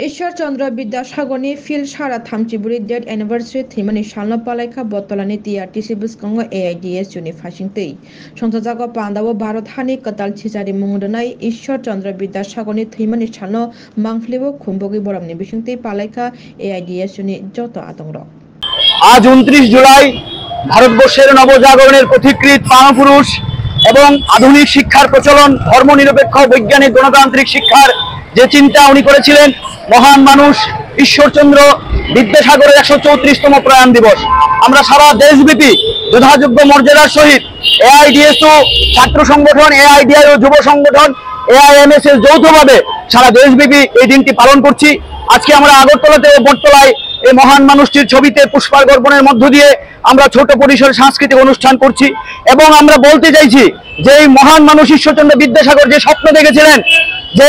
ঈশ্বরচন্দ্र विद्यासागरनि field सारा थामथिबुरि date anniversary थैमानि सालनो पालायखा बतलानि टीआरटीसी बिस्कंग AIDS जुनि फासिंतै संसाजागो पान्दावो भारत हानि कताल छिजारि मुंदनाय ঈশ্বরচন্দ্र विद्यासागरनि थैमानि सालनो मांफ्लेबो खुम्बगि बरामनि बिसिंतै पालायखा एआईडीएस जुनि जत आतंक आज 29 जुलाई भारतवर्षेर नवजागरণের পথিকৃৎ প্রাণপুরুষ এবং আধুনিক শিক্ষার প্রচলন ধর্মনিরপেক্ষ বৈজ্ঞানিক গণতান্ত্রিক শিক্ষার যে চিন্তা উনি করেছিলেন মহান মানুষ ঈশ্বরচন্দ্র বিদ্যাসাগরের 134তম প্রয়াণ দিবস আমরা সারা দেশব্যাপী যথাযোগ্য মর্যাদার সহিত এআইডিএসও ছাত্র সংগঠন এআইডিআইও যুব সংগঠন এআইএমএসএস যৌথভাবে সারা দেশব্যাপী এই দিনটি পালন করছি। আজকে আমরা আগরতলাতে ও বটতলায় এই মহান মানুষটির ছবিতে পুষ্পার্ঘ অর্পণের মধ্য দিয়ে আমরা ছোট পরিসরে সাংস্কৃতিক অনুষ্ঠান করছি এবং আমরা বলতে চাইছি যে এই মহান মানুষ ঈশ্বরচন্দ্র বিদ্যাসাগর যে স্বপ্ন দেখেছিলেন যে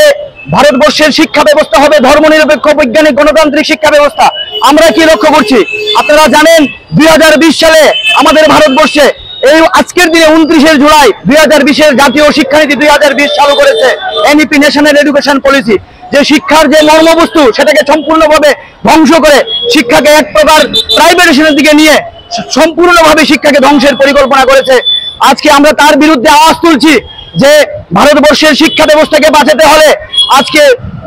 ভারতবর্ষের শিক্ষা ব্যবস্থা হবে ধর্মনিরপেক্ষ বৈজ্ঞানিক গণতান্ত্রিক শিক্ষা ব্যবস্থা, আমরা কি লক্ষ্য করছি? আপনারা জানেন 2020 সালে আমাদের ভারতবর্ষে এই আজকের দিনে 29 জুলাই 2020 জাতীয় শিক্ষানীতি 2020 চালু করেছে এনইপি ন্যাশনাল এডুকেশন পলিসি। যে শিক্ষার যে মর্মবস্তু সেটাকে সম্পূর্ণভাবে ধ্বংস করে শিক্ষাকে এক প্রকার প্রাইভেটাইজেশনের দিকে নিয়ে সম্পূর্ণভাবে শিক্ষাকে ধ্বংসের পরিকল্পনা করেছে। আজকে আমরা তার বিরুদ্ধে আওয়াজ তুলছি যে ভারতবর্ষের শিক্ষা ব্যবস্থাকে বাঁচাতে হলে আজকে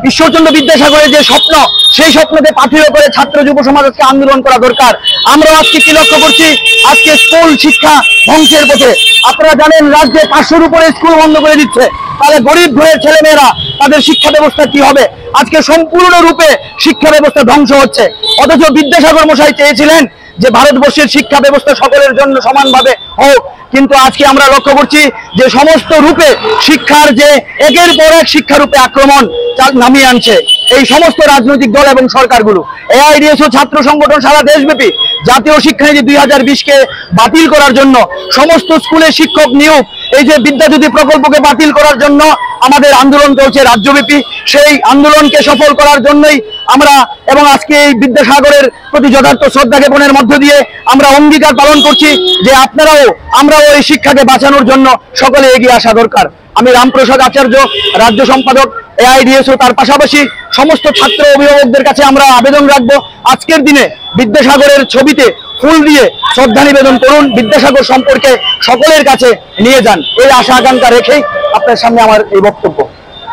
ঈশ্বরচন্দ্র বিদ্যাসাগরের যে স্বপ্ন সেই স্বপ্নকে পাথেয় করে ছাত্র যুব সমাজকে আন্দোলন করা দরকার। আমরা আজকে কি লক্ষ্য করছি? আজকে স্কুল শিক্ষা ধ্বংসের পথে। আপনারা জানেন রাজ্যে 500-র উপরে স্কুল বন্ধ করে দিচ্ছে, তাহলে গরিব ঘরের ছেলেমেয়েরা তাদের শিক্ষা ব্যবস্থা কি হবে? আজকে সম্পূর্ণরূপে শিক্ষা ব্যবস্থা ধ্বংস হচ্ছে। অথচ বিদ্যাসাগর মশাই চেয়েছিলেন যে ভারতবর্ষের শিক্ষা ব্যবস্থা সকলের জন্য সমানভাবে হোক, কিন্তু আজকে আমরা লক্ষ্য করছি যে সমস্ত রূপে শিক্ষার যে একের পর এক শিক্ষারূপে আক্রমণ নামিয়ে আনছে এই সমস্ত রাজনৈতিক দল এবং সরকারগুলো। এআইডিএসও ছাত্র সংগঠন সারা দেশব্যাপী জাতীয় শিক্ষানীতি 2020-কে বাতিল করার জন্য সমস্ত স্কুলে শিক্ষক নিয়োগ এই যে বিদ্যাজ্যোতি প্রকল্পকে বাতিল করার জন্য আমাদের আন্দোলন চলছে রাজ্যব্যাপী। সেই আন্দোলনকে সফল করার জন্যই আমরা এবং আজকে এই বিদ্যাসাগরের প্রতি যথার্থ শ্রদ্ধা জ্ঞাপনের মধ্য দিয়ে আমরা অঙ্গীকার পালন করছি যে আমরাও এই শিক্ষাকে বাঁচানোর জন্য সকলে এগিয়ে আসা দরকার। আমি রামপ্রসাদ আচার্য, রাজ্য সম্পাদক এআইডিএসও, তার পাশাপাশি সমস্ত ছাত্র অভিভাবকদের কাছে আমরা আবেদন রাখবো আজকের দিনে বিদ্যাসাগরের ছবিতে ফুল দিয়ে শ্রদ্ধা নিবেদন করুন, বিদ্যাসাগর সম্পর্কে সকলের কাছে নিয়ে যান, এই আশা আকাঙ্ক্ষা রেখেই আপনার সামনে আমার এই বক্তব্য।